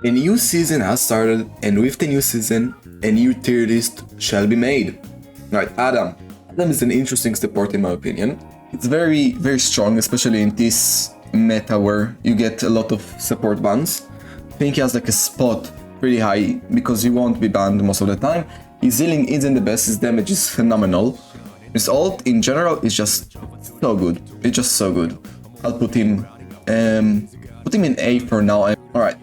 A new season has started, and with the new season, a new tier list shall be made. Right, Adam. Adam is an interesting support in my opinion. It's very, very strong, especially in this meta where you get a lot of support bans. I think he has like a spot pretty high because he won't be banned most of the time. His healing isn't the best, his damage is phenomenal. His ult in general is just so good. It's just so good. I'll put him in A for now. Alright.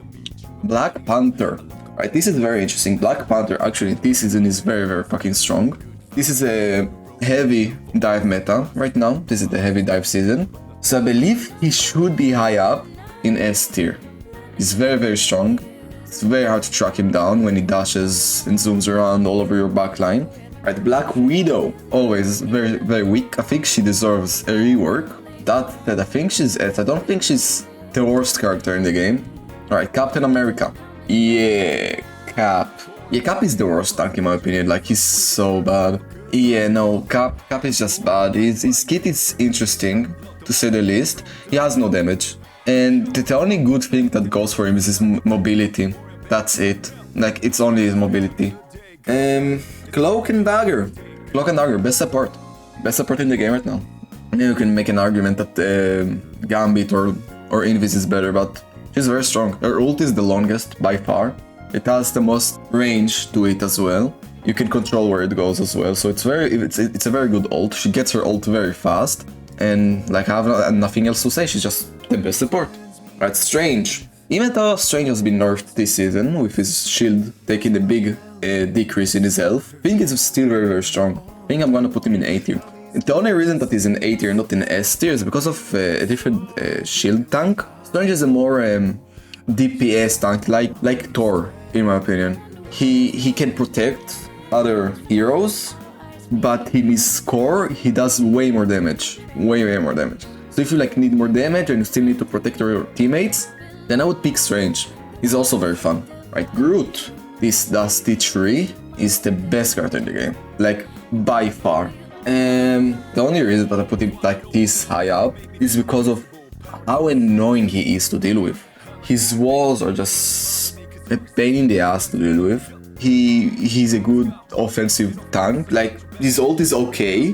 Black Panther. Alright, this is very interesting. Black Panther actually this season is very, very fucking strong. This is a heavy dive meta right now. This is the heavy dive season. So I believe he should be high up in S tier. He's very, very strong. It's very hard to track him down when he dashes and zooms around all over your backline. Right, Black Widow, always very, very weak. I think she deserves a rework. That said, I think she's S. I don't think she's the worst character in the game. Alright, Captain America. Yeah, Cap. Yeah, Cap is the worst tank in my opinion. Like, he's so bad. Yeah, no, Cap is just bad. His kit is interesting, to say the least. He has no damage. And the only good thing that goes for him is his mobility. That's it. Like, it's only his mobility. Cloak and Dagger. Cloak and Dagger, best support. Best support in the game right now. And you can make an argument that Gambit or Invis is better, but she's very strong. Her ult is the longest by far. It has the most range to it as well. You can control where it goes as well, so it's a very good ult. She gets her ult very fast, and like I have nothing else to say. She's just the best support. Right, Strange. Even though Strange has been nerfed this season with his shield taking the big decrease in his health, I think he's still very, very strong. I think I'm gonna put him in A tier. The only reason that he's in A tier, not in S tier, is because of a different shield tank. Strange is a more DPS tank, like Thor, in my opinion. He can protect other heroes, but in his core, he does way more damage. Way more damage. So if you like need more damage and you still need to protect your teammates, then I would pick Strange. He's also very fun. Right, Groot. This Dusty Tree is the best character in the game. Like, by far. And the only reason that I put him like this high up is because of how annoying he is to deal with. His walls are just a pain in the ass to deal with. He's a good offensive tank. Like, his ult is okay,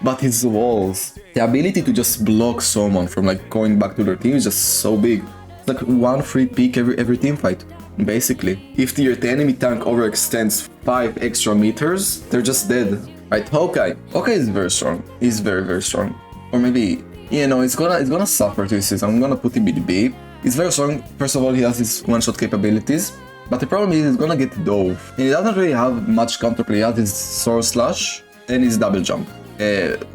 but his walls, the ability to just block someone from like going back to their team is just so big. It's like one free pick every team fight, basically. If the enemy tank overextends 5 extra meters, they're just dead. Right, Hawkeye. Hawkeye is very strong. He's very, very strong. Or maybe, you know, it's gonna suffer this season. I'm gonna put him in B. He's very strong. First of all, he has his one-shot capabilities. But the problem is he's gonna get dove. And he doesn't really have much counterplay. He has his sword slash and his double jump.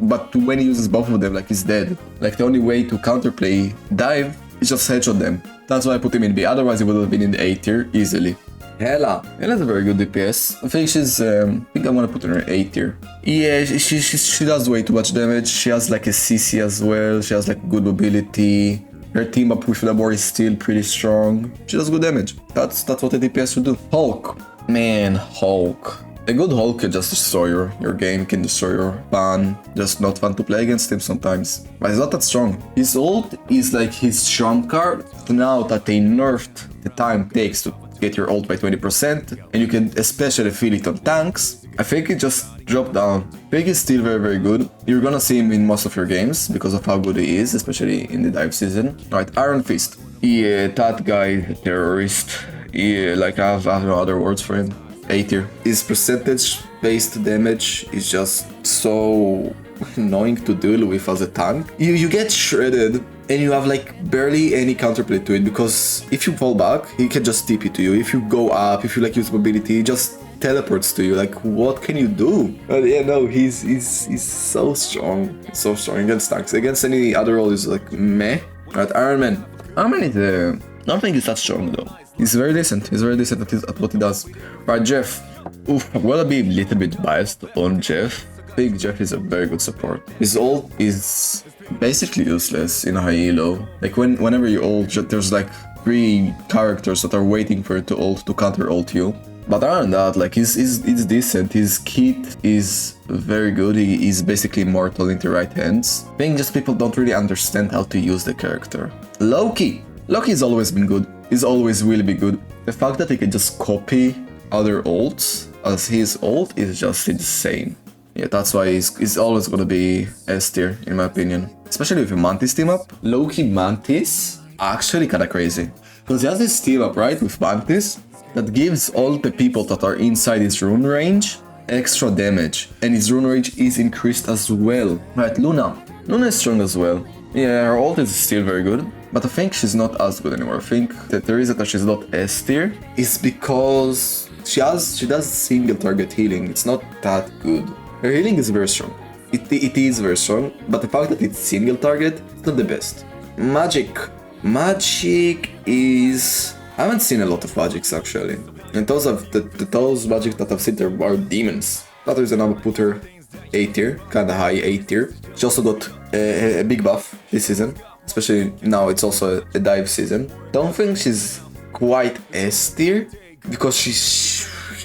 But when he uses both of them, like, he's dead. Like, the only way to counterplay dive is just headshot them. That's why I put him in B. Otherwise, he would have been in the A tier easily. Hela. Hela's a very good DPS. I think she's, I think I'm gonna put her in A tier. Yeah, she does way too much damage. She has like a CC as well. She has like good mobility. Her team up with Labor is still pretty strong. She does good damage. That's what a DPS should do. Hulk. Man, Hulk. A good Hulk can just destroy your game, can destroy your ban. Just not fun to play against him sometimes. But he's not that strong. His ult is like his trump card. Now that they nerfed the time it takes to get your ult by 20%, and you can especially feel it on tanks, I think it just dropped down. I think he's still very, very good. You're gonna see him in most of your games because of how good he is, especially in the dive season. Alright, Iron Fist. Yeah, that guy, terrorist. Yeah, like I have no other words for him. A tier. His percentage-based damage is just so annoying to deal with as a tank. You get shredded and you have like barely any counterplay to it, because if you fall back, he can just TP to you. If you go up, if you like use mobility, he just teleports to you. Like, what can you do? But yeah, no, he's so strong. He's so strong against tanks. Against any other role is like meh. Right, Iron Man. Iron Man is I don't think he's that strong though. He's very decent. He's very decent at what he does. Right, Jeff. Oof, I'm gonna be a little bit biased on Jeff. I think Jeff is a very good support. His ult is basically useless in high elo. Like whenever you ult, there's like 3 characters that are waiting for it to ult to counter ult you. But other than that, like he's decent. His kit is very good. He is basically immortal in the right hands. I think just people don't really understand how to use the character. Loki. Loki's always been good. is always really be good. The fact that he can just copy other ults as his ult is just insane. Yeah, that's why he's always gonna be S tier, in my opinion. Especially with a Mantis team up. Low-key Mantis, actually kinda crazy. Because he has this team up, right, with Mantis, that gives all the people that are inside his rune range extra damage. And his rune range is increased as well. Right, Luna. Luna is strong as well. Yeah, her ult is still very good. But I think she's not as good anymore. I think that the reason that she's not S tier is because she does single target healing. It's not that good. Her healing is very strong. It is very strong, but the fact that it's single target, it's not the best. Magic. Magic is... I haven't seen a lot of magics actually. And those magic that I've seen there are demons. That reason I would put her A tier, kinda high A tier. She also got a big buff this season. Especially now it's also a dive season. Don't think she's quite S tier because she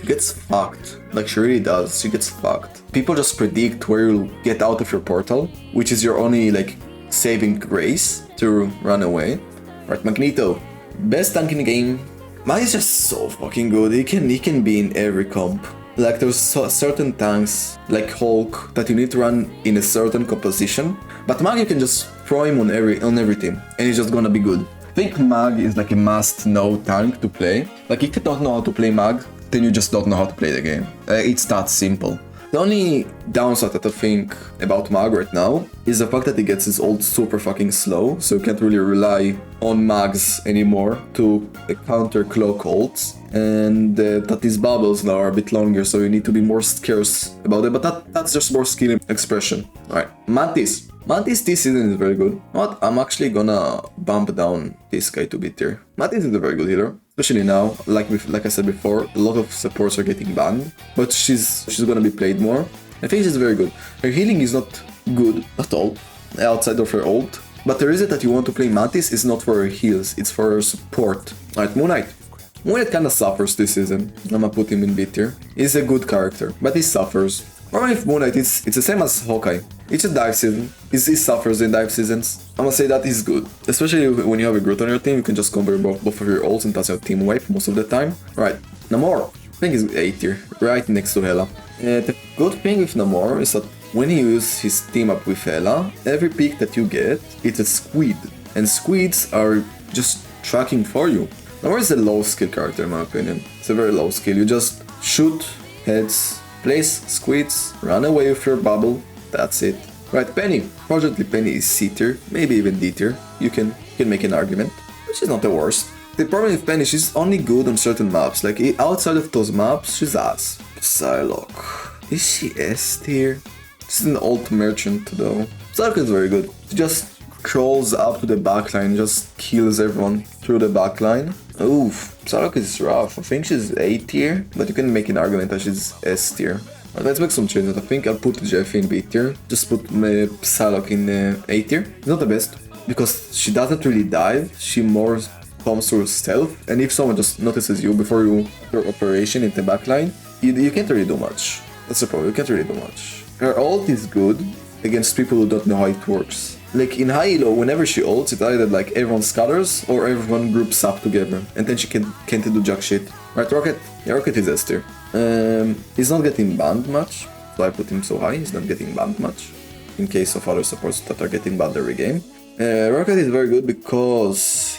gets fucked. Like she really does, she gets fucked. People just predict where you'll get out of your portal, which is your only like saving grace to run away. Right, Magneto, best tank in the game. Mag is just so fucking good. He can be in every comp. Like there's certain tanks like Hulk that you need to run in a certain composition, but Mag you can just throw him on every team and he's just gonna be good. I think Mag is like a must-know tank to play. Like if you don't know how to play Mag, then you just don't know how to play the game. It's that simple. The only downside that I think about Mag right now is the fact that he gets his ult super fucking slow, so you can't really rely on Mags anymore to counter cloak ults, and that his bubbles now are a bit longer, so you need to be more scarce about it, but that's just more skill expression. Alright, Mantis. Mantis this season is very good. What? I'm actually gonna bump down this guy to B tier. Mantis is a very good healer. Especially now, like I said before, a lot of supports are getting banned, but she's gonna be played more. I think she's very good. Her healing is not good at all, outside of her ult, but the reason that you want to play Mantis is not for her heals, it's for her support. Alright, Moon Knight. Moon Knight kinda suffers this season. I'm gonna put him in B tier. He's a good character, but he suffers. Or if Moon Knight, it's the same as Hawkeye. It's a dive season. He suffers in dive seasons. I'm gonna say that he's good. Especially when you have a Groot on your team, you can just combine both of your ults and pass your team wipe most of the time. Right, Namor. I think he's A tier, right next to Hela. The good thing with Namor is that when you use his team up with Hela, every pick that you get, it's a squid. And squids are just tracking for you. Namor is a low skill character in my opinion. It's a very low skill. You just shoot heads, place squids, run away with your bubble, that's it. Right, Penny. Fortunately, Penny is C tier, maybe even D tier. You can make an argument, which is not the worst. The problem with Penny, she's only good on certain maps. Like outside of those maps, she's ass. Psylocke. Is she S tier? She's an ult merchant though. Psylocke is very good. She just crawls up to the backline, just kills everyone through the backline. Oof, Psylocke is rough. I think she's A tier, but you can make an argument that she's S tier. Let's make some changes. I think I'll put Jeffy in B tier. Just put Psylocke in A tier. It's not the best because she doesn't really dive. She more comes through stealth. And if someone just notices you before your operation in the backline, you can't really do much. That's the problem. You can't really do much. Her ult is good against people who don't know how it works. Like in high elo, whenever she ults, it's either like everyone scatters or everyone groups up together, and then she can't do jack shit. Right, Rocket? Yeah, Rocket is S tier. He's not getting banned much, so I put him so high. He's not getting banned much, in case of other supports that are getting banned every game. Rocket is very good because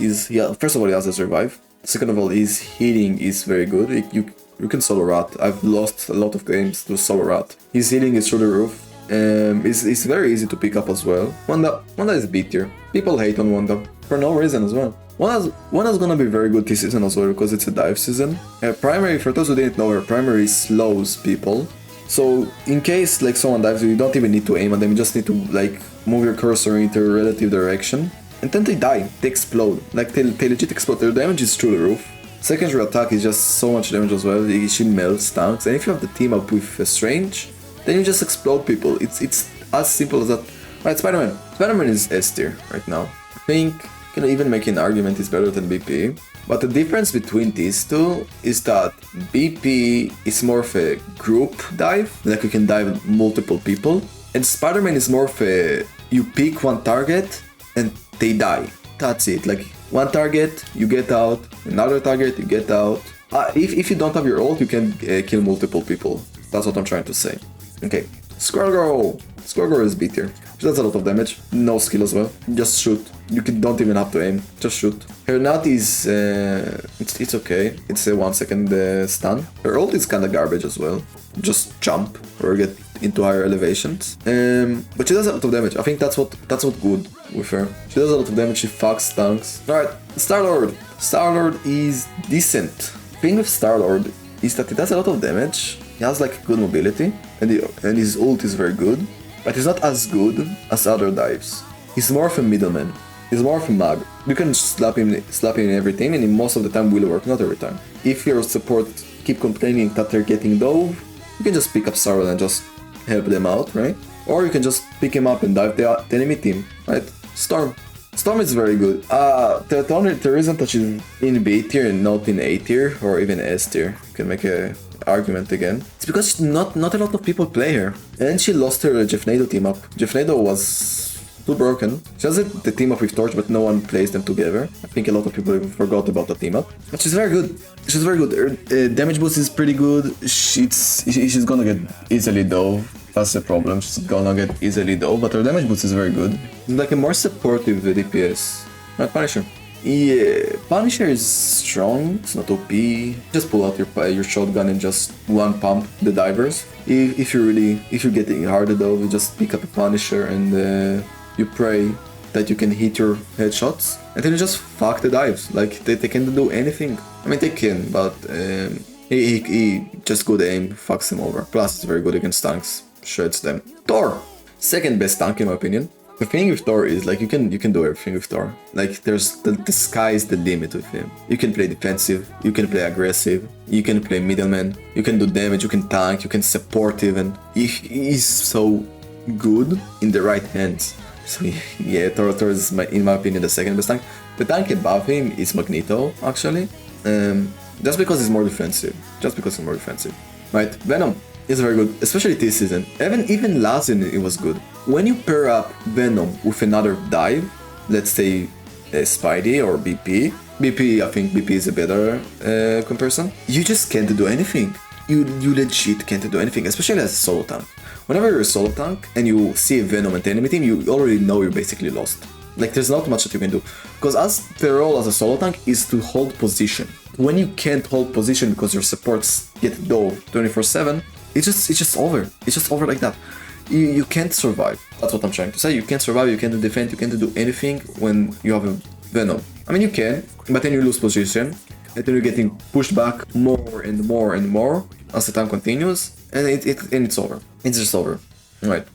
first of all he has a survive. Second of all, his healing is very good. You can solo rat. I've lost a lot of games to solo rat. His healing is through the roof. It's very easy to pick up as well. Wanda is B tier. People hate on Wanda for no reason as well. Wanda's gonna be very good this season as well because it's a dive season. Primary, for those who didn't know, her primary slows people. So in case like someone dives, you don't even need to aim at them. You just need to like move your cursor into a relative direction, and then they die. They explode. Like they legit explode. Their damage is through the roof. Secondary attack is just so much damage as well. She melts tanks, and if you have the team up with a Strange, then you just explode people. It's as simple as that. Right, Spider-Man. Spider-Man is S tier right now. I think you can even make an argument it's better than BP. But the difference between these two is that BP is more of a group dive, like you can dive multiple people, and Spider-Man is more of a you pick one target and they die. That's it. Like One target, you get out. Another target, you get out. If you don't have your ult, you can kill multiple people. That's what I'm trying to say. Okay, Squirrel Girl. Squirrel Girl is B tier. She does a lot of damage. No skill as well. Just shoot. You don't even have to aim. Just shoot. Her nut is... it's okay. It's a 1 second stun. Her ult is kinda garbage as well. Just jump or get into higher elevations. But she does a lot of damage. I think that's what good with her. She does a lot of damage. She fucks tanks. Alright, Star-Lord. Star-Lord is decent. The thing with Star-Lord is that he does a lot of damage. He has like good mobility and his ult is very good. But he's not as good as other dives. He's more of a middleman. He's more of a mag. You can slap him in everything and most of the time will work, not every time. If your support keep complaining that they're getting dove, you can just pick up Star-Lord and just help them out, right? Or you can just pick him up and dive the enemy team, right? Storm. Storm is very good. The reason that she's in B tier and not in A tier or even S tier, you can make a argument again. It's because not a lot of people play her. And she lost her Jeffnado team up. Jeffnado was too broken. She has the team up with Torch, but no one plays them together. I think a lot of people even forgot about the team up. But she's very good. She's very good. Her damage boost is pretty good. She's gonna get easily dove. That's the problem. She's gonna get easily dove, but her damage boost is very good. It's like a more supportive DPS. Not Punisher. Yeah, Punisher is strong, it's not OP. Just pull out your shotgun and just one pump the divers. If you're getting harder though, you just pick up a Punisher and you pray that you can hit your headshots, and then you just fuck the dives. Like they can't do anything. I mean they can, but he just good aim fucks them over. Plus it's very good against tanks, shreds them. Thor, second best tank in my opinion. The thing with Thor is like you can do everything with Thor. Like there's the sky is the limit with him. You can play defensive, you can play aggressive, you can play middleman, you can do damage, you can tank, you can support even. He's so good in the right hands. So yeah, Thor is in my opinion the second best tank. The tank above him is Magneto actually. Just because he's more defensive. Right, Venom is very good, especially this season. Even last season it was good. When you pair up Venom with another dive, let's say Spidey or BP. I think BP is a better comparison. You just can't do anything. You legit can't do anything, especially as a solo tank. Whenever you're a solo tank and you see a Venom at the enemy team, you already know you're basically lost. Like there's not much that you can do. Because the role as a solo tank is to hold position. When you can't hold position because your supports get dove 24/7, it's just over. It's just over like that. You can't survive. That's what I'm trying to say. You can't survive, you can't defend, you can't do anything when you have a Venom. I mean you can, but then you lose position, and then you're getting pushed back more and more and more as the time continues, and it's over. It's just over. Alright.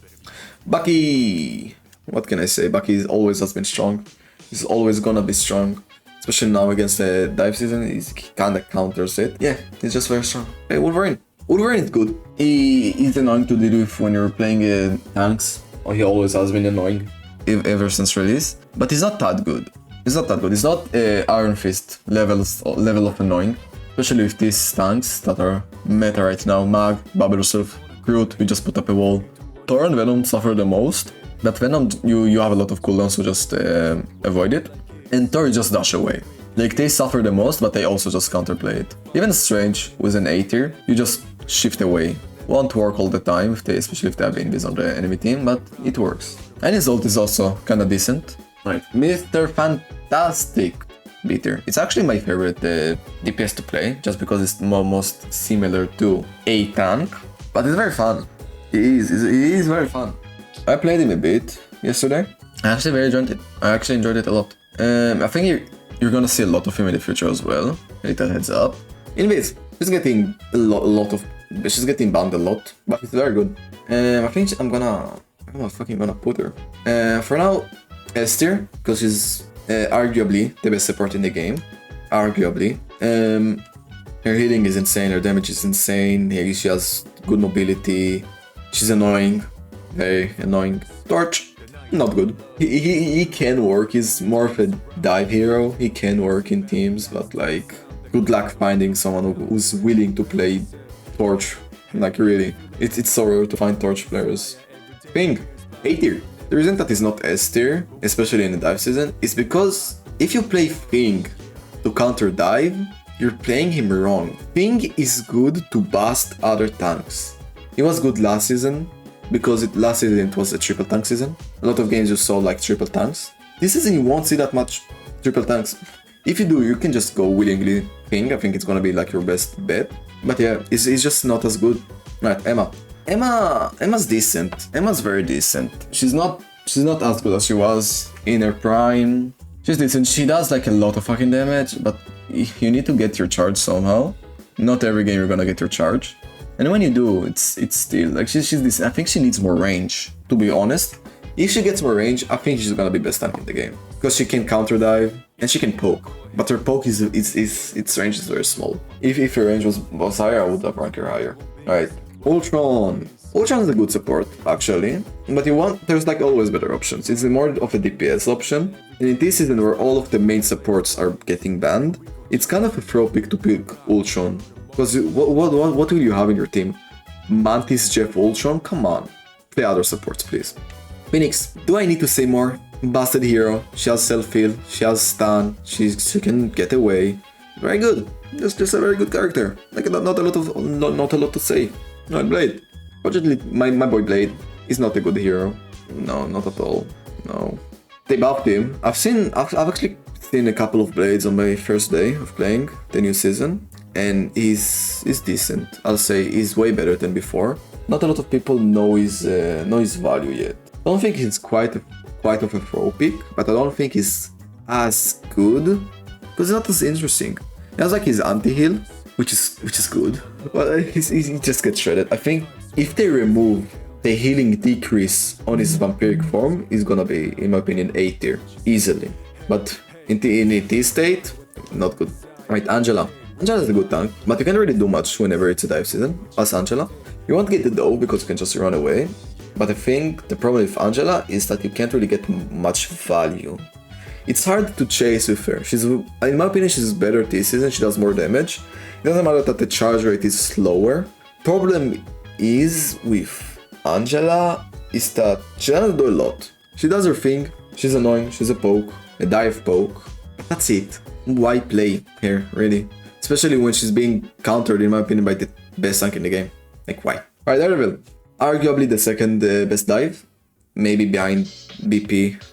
Bucky. What can I say? Bucky always has been strong. He's always gonna be strong. Especially now against the dive season, he kinda counters it. Yeah, he's just very strong. Hey, Wolverine. Wolverine is good. He's annoying to deal with when you're playing tanks. Oh, he always has been annoying ever since release. But he's not that good. He's not Iron Fist level of annoying. Especially with these tanks that are meta right now. Mag, Babelsurf, Groot, we just put up a wall. Thor and Venom suffer the most. But Venom, you have a lot of cooldowns, so just avoid it. And Thor just dash away. Like they suffer the most, but they also just counterplay it. Even Strange with an A tier, you just shift away. Won't work all the time, especially if they have invis on the enemy team, but it works. And his ult is also kinda decent. Right, Mr. Fantastic B tier. It's actually my favorite DPS to play, just because it's most similar to a tank. But it's very fun. He is very fun. I played him a bit yesterday. I actually enjoyed it a lot. I think you're gonna see a lot of him in the future as well. Little heads up. Invis, she's getting she's getting banned a lot, but it's very good. I think I'm fucking gonna put her. For now, S tier, because she's arguably the best support in the game. Arguably. Her healing is insane, her damage is insane, she has good mobility, she's annoying, very annoying. Torch, not good. He can work, he's more of a dive hero, he can work in teams, but like, good luck finding someone who's willing to play Torch. Like really, it's so rare to find Torch players. Ping, A tier. The reason that it's not S tier, especially in the dive season, is because If you play Thing to counter dive, you're playing him wrong. Thing is good to bust other tanks. He was good last season, because last season it was a triple tank season. A lot of games you saw like triple tanks. This season you won't see that much triple tanks. If you do, you can just go willingly Thing. I think it's gonna be like your best bet. But yeah, it's just not as good. Right, Emma. Emma's decent. Emma's very decent. She's not as good as she was in her prime. She's decent. She does like a lot of fucking damage, but you need to get your charge somehow. Not every game you're gonna get your charge. And when you do, it's still like she's decent. I think she needs more range, to be honest. If she gets more range, I think she's gonna be best tank in the game. Because she can counter dive and she can poke. But her poke its range is very small. If her range was higher, I would have ranked her higher. Alright. Ultron. Ultron is a good support, actually. But there's like always better options. It's more of a DPS option. And in this season where all of the main supports are getting banned, it's kind of a throw pick to pick Ultron. Because what will you have in your team? Mantis, Jeff, Ultron? Come on. Play other supports, please. Phoenix, do I need to say more? Busted hero, she has self-heal, she has stun, she can get away. Very good. Just a very good character. Like not a lot to say. No, Blade. Fortunately, my boy Blade is not a good hero. No, not at all. No. They buffed him. I've actually seen a couple of Blades on my first day of playing the new season, and he's decent. I'll say he's way better than before. Not a lot of people know his value yet. I don't think he's quite of a throw pick, but I don't think he's as good because it's not as interesting. He has like his anti-heal, which is good, but he just gets shredded. I think if they remove the healing decrease on his vampiric form, he's gonna be, in my opinion, A tier easily. But in this state, not good. Right, Angela. Angela is a good tank, but you can't really do much whenever it's a dive season, as Angela. You won't get the dough because you can just run away. But I think the problem with Angela is that you can't really get much value. It's hard to chase with her. In my opinion, she's better this season, she does more damage. It doesn't matter that the charge rate is slower. Problem is with Angela is that she doesn't do a lot. She does her thing, she's annoying, she's a poke, a dive poke. That's it. Why play here, really? Especially when she's being countered, in my opinion, by the best tank in the game. Like, why? Alright, Daredevil. Arguably the second best dive. Maybe behind BP.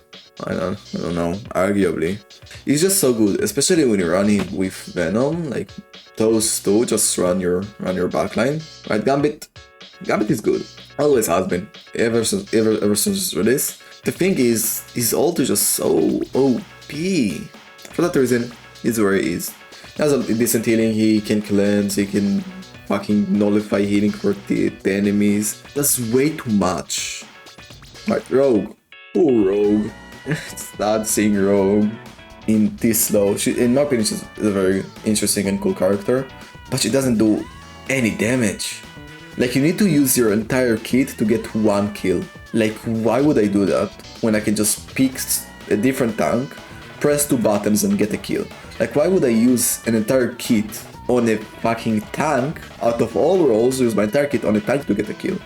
I don't know. Arguably. He's just so good, especially when you're running with Venom. Like, those two just run your backline. Right, Gambit. Gambit is good. Always has been. Ever since release. The thing is, his ult is just so OP. For that reason, he's where he is. He has a decent healing, he can cleanse, he can fucking nullify healing for the enemies. That's way too much. Right, Rogue. Poor Rogue. Start seeing Rogue in this low. In my opinion, she's a very interesting and cool character, but she doesn't do any damage. Like, you need to use your entire kit to get one kill. Like, why would I do that when I can just pick a different tank, press 2 buttons and get a kill? Like, why would I use an entire kit on a fucking tank? Out of all roles, use my entire kit on a tank to get a kill.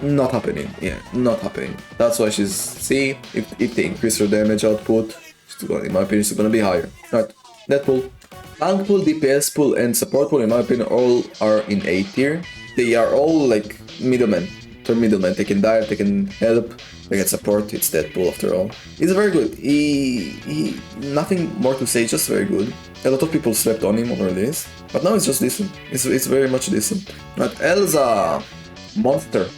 Not happening. Yeah, not happening. That's why she's C. If they increase her damage output, in my opinion, she's gonna be higher. Right, Deadpool. Tank pool, DPS pool, and support pool, in my opinion, all are in A tier. They are all like middlemen. They're middlemen. They can dive, they can help, they can support. It's Deadpool after all. He's very good. He nothing more to say, just very good. A lot of people slept on him over this, but now it's just decent. It's very much decent. Right, Elsa. Monster.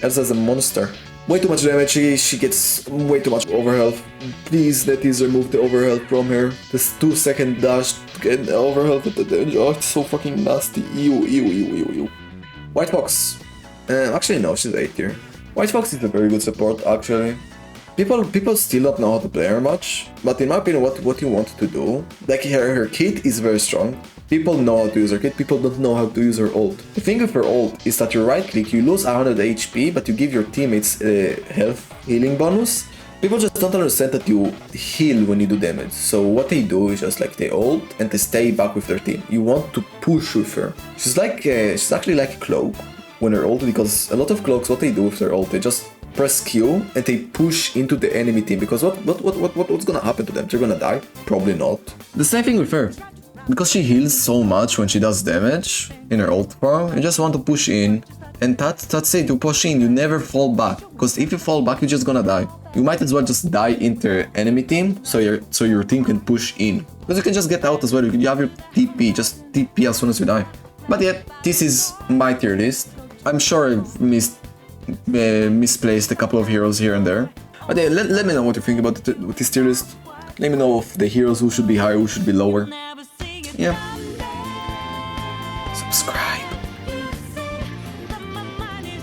Elsa's a monster. Way too much damage, she gets way too much overhealth. Please, NetEase, remove the overhealth from her. This 2-second dash to get the overhealth with the damage. Oh, it's so fucking nasty. Ew. White Fox. Actually, no, she's 8 tier. White Fox is a very good support, actually. People still don't know how to play her much, but in my opinion, what you want to do, like her kit is very strong. People know how to use her kit, people don't know how to use her ult. The thing with her ult is that you right click, you lose 100 HP, but you give your teammates a health healing bonus. People just don't understand that you heal when you do damage, so what they do is just like they ult and they stay back with their team. You want to push with her. She's actually like a cloak when her ult, because a lot of cloaks, what they do with their ult, they just press Q and they push into the enemy team, because what's gonna happen to them? They're gonna die? Probably not. The same thing with her. Because she heals so much when she does damage in her ult power, you just want to push in, and that's it, you push in, you never fall back. Because if you fall back, you're just gonna die. You might as well just die into enemy team, so your team can push in. Because you can just get out as well, you have your TP, just TP as soon as you die. But yeah, this is my tier list. I'm sure I've misplaced a couple of heroes here and there. But yeah, let me know what you think about this tier list. Let me know of the heroes who should be higher, who should be lower. Yeah.